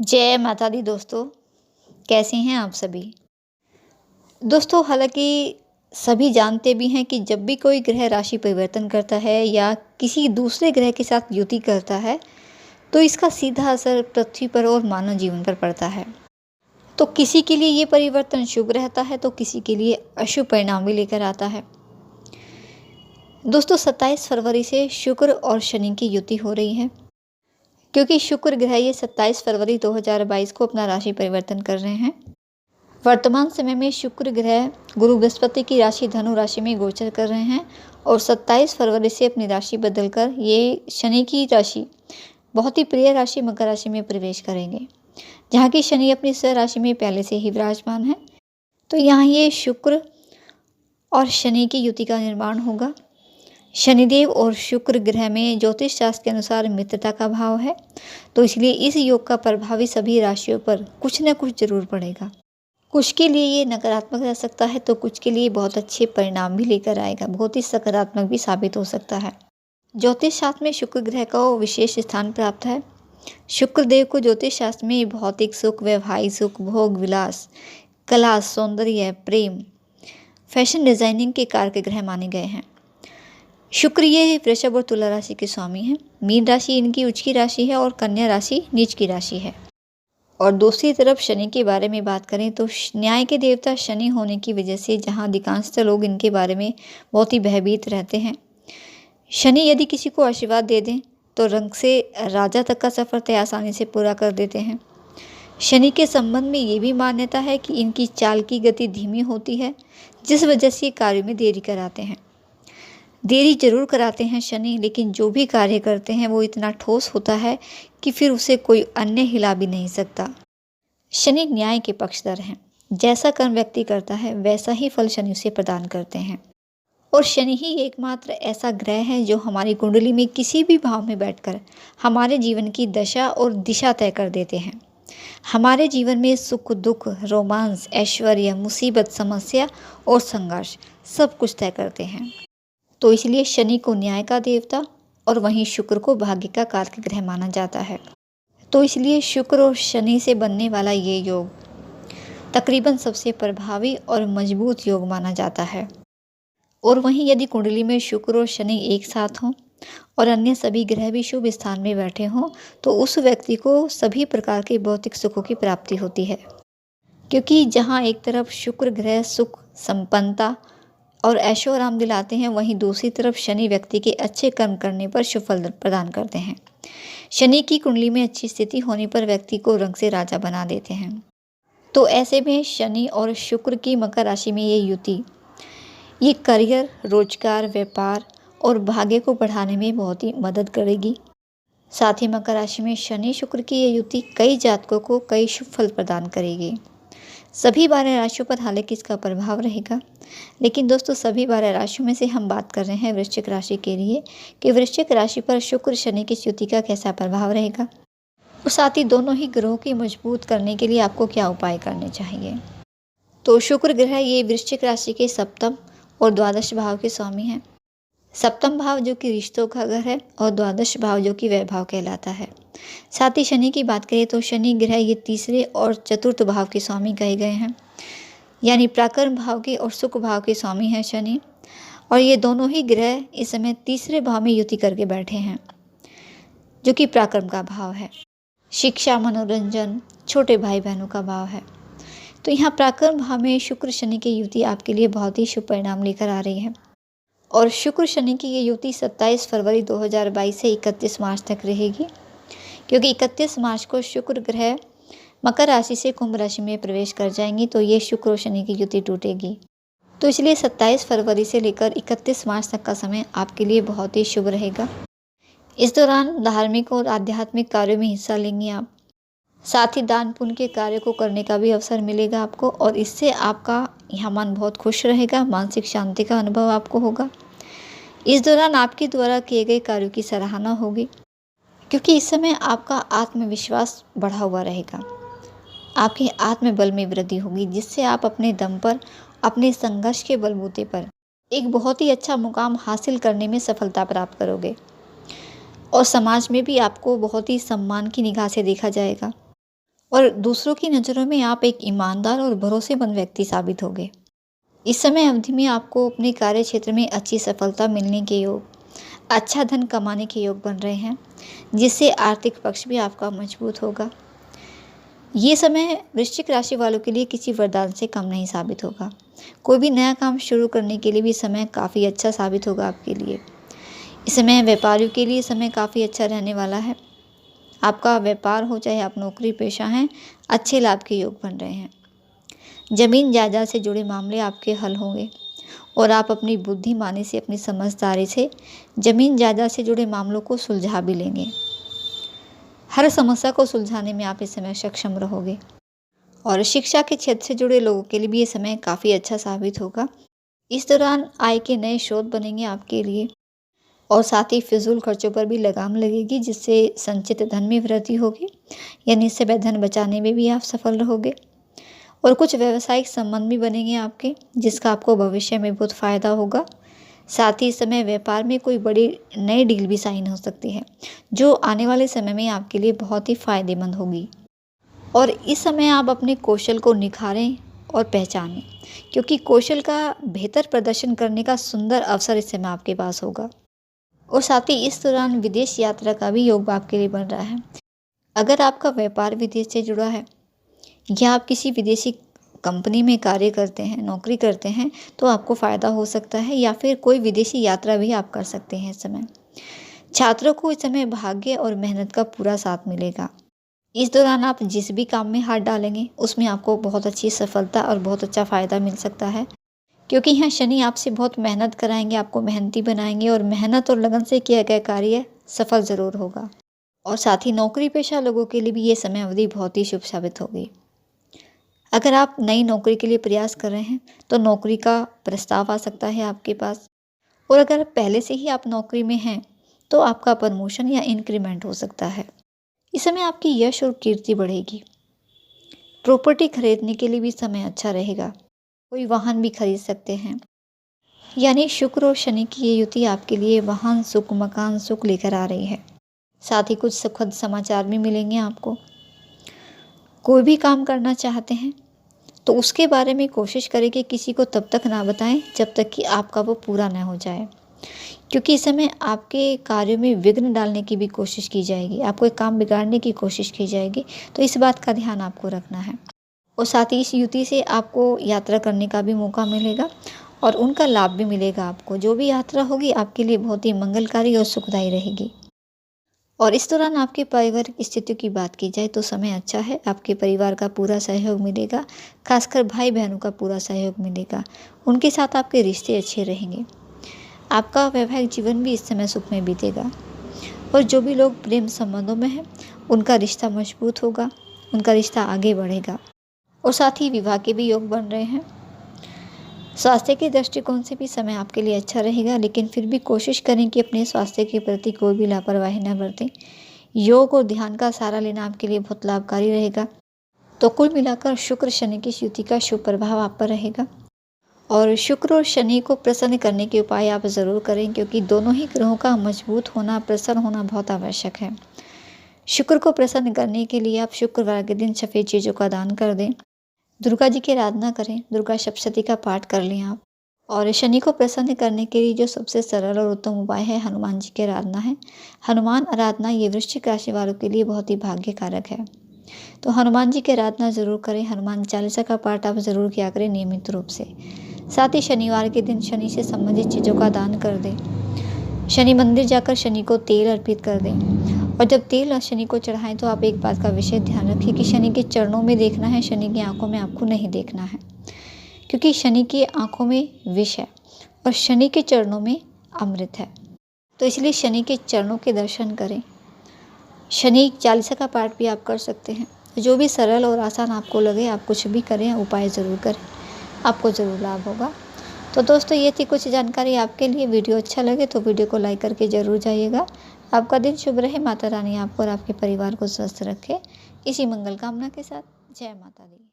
जय माता दी दोस्तों, कैसे हैं आप सभी? दोस्तों हालाँकि सभी जानते भी हैं कि जब भी कोई ग्रह राशि परिवर्तन करता है या किसी दूसरे ग्रह के साथ युति करता है, तो इसका सीधा असर पृथ्वी पर और मानव जीवन पर पड़ता है। तो किसी के लिए ये परिवर्तन शुभ रहता है, तो किसी के लिए अशुभ परिणाम भी लेकर आता है। दोस्तों 27 फरवरी से शुक्र और शनि की युति हो रही है। क्योंकि शुक्र ग्रह ये 27 फरवरी 2022 को अपना राशि परिवर्तन कर रहे हैं। वर्तमान समय में शुक्र ग्रह गुरु बृहस्पति की राशि धनु राशि में गोचर कर रहे हैं और 27 फरवरी से अपनी राशि बदलकर ये शनि की राशि, बहुत ही प्रिय राशि मकर राशि में प्रवेश करेंगे, जहाँ की शनि अपनी स्व राशि में पहले से ही विराजमान है। तो यहाँ ये शुक्र और शनि की युति का निर्माण होगा। शनिदेव और शुक्र ग्रह में ज्योतिष शास्त्र के अनुसार मित्रता का भाव है, तो इसलिए इस योग का प्रभाव सभी राशियों पर कुछ न कुछ जरूर पड़ेगा। कुछ के लिए ये नकारात्मक रह सकता है, तो कुछ के लिए बहुत अच्छे परिणाम भी लेकर आएगा, बहुत ही सकारात्मक भी साबित हो सकता है। ज्योतिष शास्त्र में शुक्र ग्रह को विशेष स्थान प्राप्त है। शुक्र देव को ज्योतिष शास्त्र में भौतिक सुख, वैवाहिक सुख, भोग विलास, कला, सौंदर्य, प्रेम, फैशन डिजाइनिंग के कारक ग्रह माने गए हैं। शुक्र ये वृषभ और तुला राशि के स्वामी हैं। मीन राशि इनकी उच्च की राशि है और कन्या राशि नीच की राशि है। और दूसरी तरफ शनि के बारे में बात करें तो न्याय के देवता शनि होने की वजह से जहां अधिकांशतः लोग इनके बारे में बहुत ही भयभीत रहते हैं। शनि यदि किसी को आशीर्वाद दे दें तो रंग से राजा तक का सफर तय आसानी से पूरा कर देते हैं। शनि के संबंध में ये भी मान्यता है कि इनकी चाल की गति धीमी होती है, जिस वजह से कार्य में देरी कराते हैं। देरी जरूर कराते हैं शनि, लेकिन जो भी कार्य करते हैं वो इतना ठोस होता है कि फिर उसे कोई अन्य हिला भी नहीं सकता। शनि न्याय के पक्षधर हैं। जैसा कर्म व्यक्ति करता है वैसा ही फल शनि उसे प्रदान करते हैं। और शनि ही एकमात्र ऐसा ग्रह है जो हमारी कुंडली में किसी भी भाव में बैठकर हमारे जीवन की दशा और दिशा तय कर देते हैं। हमारे जीवन में सुख, दुख, रोमांस, ऐश्वर्य, मुसीबत, समस्या और संघर्ष सब कुछ तय करते हैं। तो इसलिए शनि को न्याय का देवता और वहीं शुक्र को भाग्य का कारक ग्रह माना जाता है। तो इसलिए शुक्र और शनि से बनने वाला ये योग तकरीबन सबसे प्रभावी और मजबूत योग माना जाता है। और वहीं यदि कुंडली में शुक्र और शनि एक साथ हों और अन्य सभी ग्रह भी शुभ स्थान में बैठे हों, तो उस व्यक्ति को सभी प्रकार के भौतिक सुखों की प्राप्ति होती है। क्योंकि जहाँ एक तरफ शुक्र ग्रह सुख, संपन्नता और ऐशो आराम दिलाते हैं, वहीं दूसरी तरफ शनि व्यक्ति के अच्छे कर्म करने पर शुभ फल प्रदान करते हैं। शनि की कुंडली में अच्छी स्थिति होने पर व्यक्ति को रंग से राजा बना देते हैं। तो ऐसे में शनि और शुक्र की मकर राशि में ये युति, ये करियर, रोजगार, व्यापार और भाग्य को बढ़ाने में बहुत ही मदद करेगी। साथ ही मकर राशि में शनि शुक्र की ये युति कई जातकों को कई शुभ फल प्रदान करेगी। सभी 12 राशियों पर हालांकि इसका प्रभाव रहेगा, लेकिन दोस्तों सभी 12 राशियों में से हम बात कर रहे हैं वृश्चिक राशि के लिए कि वृश्चिक राशि पर शुक्र शनि की युति का कैसा प्रभाव रहेगा और साथ ही दोनों ही ग्रहों की मजबूत करने के लिए आपको क्या उपाय करने चाहिए। तो शुक्र ग्रह ये वृश्चिक राशि के सप्तम और द्वादश भाव के स्वामी हैं। सप्तम भाव जो कि रिश्तों का घर है और द्वादश भाव जो कि वैभव कहलाता है। साथ ही शनि की बात करें तो शनि ग्रह ये तीसरे और चतुर्थ भाव के स्वामी कहे गए हैं, यानी पराक्रम भाव के और सुख भाव के स्वामी हैं शनि। और ये दोनों ही ग्रह इस समय तीसरे भाव में युति करके बैठे हैं, जो कि पराक्रम का भाव है। शिक्षा, मनोरंजन, छोटे भाई बहनों का भाव है। तो यहाँ पराक्रम भाव में शुक्र शनि की युति आपके लिए बहुत ही शुभ परिणाम लेकर आ रही है। और शुक्र शनि की ये युति 27 फरवरी 2022 से 31 मार्च तक रहेगी, क्योंकि 31 मार्च को शुक्र ग्रह मकर राशि से कुंभ राशि में प्रवेश कर जाएंगी, तो ये शुक्र और शनि की युति टूटेगी। तो इसलिए 27 फरवरी से लेकर 31 मार्च तक का समय आपके लिए बहुत ही शुभ रहेगा। इस दौरान धार्मिक और आध्यात्मिक कार्यों में हिस्सा लेंगे आप। साथ ही दान पुण्य के कार्य को करने का भी अवसर मिलेगा आपको, और इससे आपका यहाँ मन बहुत खुश रहेगा, मानसिक शांति का अनुभव आपको होगा। इस दौरान आपके द्वारा किए गए कार्यों की सराहना होगी, क्योंकि इस समय आपका आत्मविश्वास बढ़ा हुआ रहेगा। आपके आत्मबल में वृद्धि होगी, जिससे आप अपने दम पर, अपने संघर्ष के बलबूते पर एक बहुत ही अच्छा मुकाम हासिल करने में सफलता प्राप्त करोगे। और समाज में भी आपको बहुत ही सम्मान की निगाह से देखा जाएगा। और दूसरों की नज़रों में आप एक ईमानदार और भरोसेमंद व्यक्ति साबित होंगे। इस समय अवधि में आपको अपने कार्य क्षेत्र में अच्छी सफलता मिलने के योग, अच्छा धन कमाने के योग बन रहे हैं, जिससे आर्थिक पक्ष भी आपका मजबूत होगा। ये समय वृश्चिक राशि वालों के लिए किसी वरदान से कम नहीं साबित होगा। कोई भी नया काम शुरू करने के लिए भी समय काफ़ी अच्छा साबित होगा आपके लिए। इस समय व्यापारियों के लिए समय काफ़ी अच्छा रहने वाला है। आपका व्यापार हो चाहे आप नौकरी पेशा हैं, अच्छे लाभ के योग बन रहे हैं। ज़मीन जायदाद से जुड़े मामले आपके हल होंगे और आप अपनी बुद्धिमानी से, अपनी समझदारी से ज़मीन जायदाद से जुड़े मामलों को सुलझा भी लेंगे। हर समस्या को सुलझाने में आप इस समय सक्षम रहोगे। और शिक्षा के क्षेत्र से जुड़े लोगों के लिए भी ये समय काफ़ी अच्छा साबित होगा। इस दौरान आय के नए स्रोत बनेंगे आपके लिए और साथ ही फिजूल खर्चों पर भी लगाम लगेगी, जिससे संचित धन में वृद्धि होगी, यानी समय धन बचाने में भी आप सफल रहोगे। और कुछ व्यावसायिक संबंध भी बनेंगे आपके, जिसका आपको भविष्य में बहुत फ़ायदा होगा। साथ ही इस समय व्यापार में कोई बड़ी नई डील भी साइन हो सकती है, जो आने वाले समय में आपके लिए बहुत ही फ़ायदेमंद होगी। और इस समय आप अपने कौशल को निखारें और पहचानें, क्योंकि कौशल का बेहतर प्रदर्शन करने का सुंदर अवसर इस समय आपके पास होगा। और साथ ही इस दौरान विदेश यात्रा का भी योग आपके लिए बन रहा है। अगर आपका व्यापार विदेश से जुड़ा है या आप किसी विदेशी कंपनी में कार्य करते हैं, नौकरी करते हैं, तो आपको फ़ायदा हो सकता है, या फिर कोई विदेशी यात्रा भी आप कर सकते हैं इस समय। छात्रों को इस समय भाग्य और मेहनत का पूरा साथ मिलेगा। इस दौरान आप जिस भी काम में हाथ डालेंगे उसमें आपको बहुत अच्छी सफलता और बहुत अच्छा फ़ायदा मिल सकता है, क्योंकि यहाँ शनि आपसे बहुत मेहनत कराएंगे, आपको मेहनती बनाएंगे और मेहनत और लगन से किया गया कार्य सफल ज़रूर होगा। और साथ ही नौकरी पेशा लोगों के लिए भी ये समय अवधि बहुत ही शुभ साबित होगी। अगर आप नई नौकरी के लिए प्रयास कर रहे हैं तो नौकरी का प्रस्ताव आ सकता है आपके पास। और अगर पहले से ही आप नौकरी में हैं तो आपका प्रमोशन या इंक्रीमेंट हो सकता है। इस समय आपकी यश और कीर्ति बढ़ेगी। प्रॉपर्टी खरीदने के लिए भी समय अच्छा रहेगा। कोई वाहन भी खरीद सकते हैं। यानी शुक्र और शनि की ये युति आपके लिए वाहन सुख, मकान सुख लेकर आ रही है। साथ ही कुछ सुखद समाचार भी मिलेंगे आपको। कोई भी काम करना चाहते हैं तो उसके बारे में कोशिश करें कि किसी को तब तक ना बताएं जब तक कि आपका वो पूरा ना हो जाए, क्योंकि इस समय आपके कार्यों में विघ्न डालने की भी कोशिश की जाएगी, आपको एक काम बिगाड़ने की कोशिश की जाएगी। तो इस बात का ध्यान आपको रखना है। और साथ ही इस युति से आपको यात्रा करने का भी मौका मिलेगा और उनका लाभ भी मिलेगा आपको। जो भी यात्रा होगी आपके लिए बहुत ही मंगलकारी और सुखदायी रहेगी। और इस दौरान आपके पारिवारिक स्थिति की बात की जाए तो समय अच्छा है। आपके परिवार का पूरा सहयोग मिलेगा, खासकर भाई बहनों का पूरा सहयोग मिलेगा। उनके साथ आपके रिश्ते अच्छे रहेंगे। आपका वैवाहिक जीवन भी इस समय सुख में बीतेगा। और जो भी लोग प्रेम संबंधों में हैं उनका रिश्ता मजबूत होगा, उनका रिश्ता आगे बढ़ेगा। और साथ ही विवाह के भी योग बन रहे हैं। स्वास्थ्य के दृष्टिकोण से भी समय आपके लिए अच्छा रहेगा, लेकिन फिर भी कोशिश करें कि अपने स्वास्थ्य के प्रति कोई भी लापरवाही न बरतें। योग और ध्यान का सहारा लेना आपके लिए बहुत लाभकारी रहेगा। तो कुल मिलाकर शुक्र शनि की युति का शुभ प्रभाव आप पर रहेगा। और शुक्र और शनि को प्रसन्न करने के उपाय आप ज़रूर करें, क्योंकि दोनों ही ग्रहों का मजबूत होना, प्रसन्न होना बहुत आवश्यक है। शुक्र को प्रसन्न करने के लिए आप शुक्रवार के दिन सफ़ेद चीज़ों का दान कर दें। दुर्गा जी की आराधना करें, दुर्गा सप्तशती का पाठ कर लें आप। और शनि को प्रसन्न करने के लिए जो सबसे सरल और उत्तम उपाय है, हनुमान जी की आराधना है। हनुमान आराधना ये वृश्चिक राशि वालों के लिए बहुत ही भाग्य कारक है। तो हनुमान जी की आराधना ज़रूर करें। हनुमान चालीसा का पाठ आप ज़रूर किया करें नियमित रूप से। साथ ही शनिवार के दिन शनि से संबंधित चीज़ों का दान कर दें। शनि मंदिर जाकर शनि को तेल अर्पित कर दें। और जब तेल शनि को चढ़ाएं तो आप एक बात का विशेष ध्यान रखें कि शनि के चरणों में देखना है, शनि की आंखों में आपको नहीं देखना है, क्योंकि शनि की आंखों में विष है और शनि के चरणों में अमृत है। तो इसलिए शनि के चरणों के दर्शन करें। शनि चालीसा का पाठ भी आप कर सकते हैं। जो भी सरल और आसान आपको लगे आप कुछ भी करें, उपाय ज़रूर करें, आपको ज़रूर लाभ होगा। तो दोस्तों ये थी कुछ जानकारी आपके लिए। वीडियो अच्छा लगे तो वीडियो को लाइक करके ज़रूर जाइएगा। आपका दिन शुभ रहे। माता रानी आपको और आपके परिवार को स्वस्थ रखे। इसी मंगल कामना के साथ जय माता दी।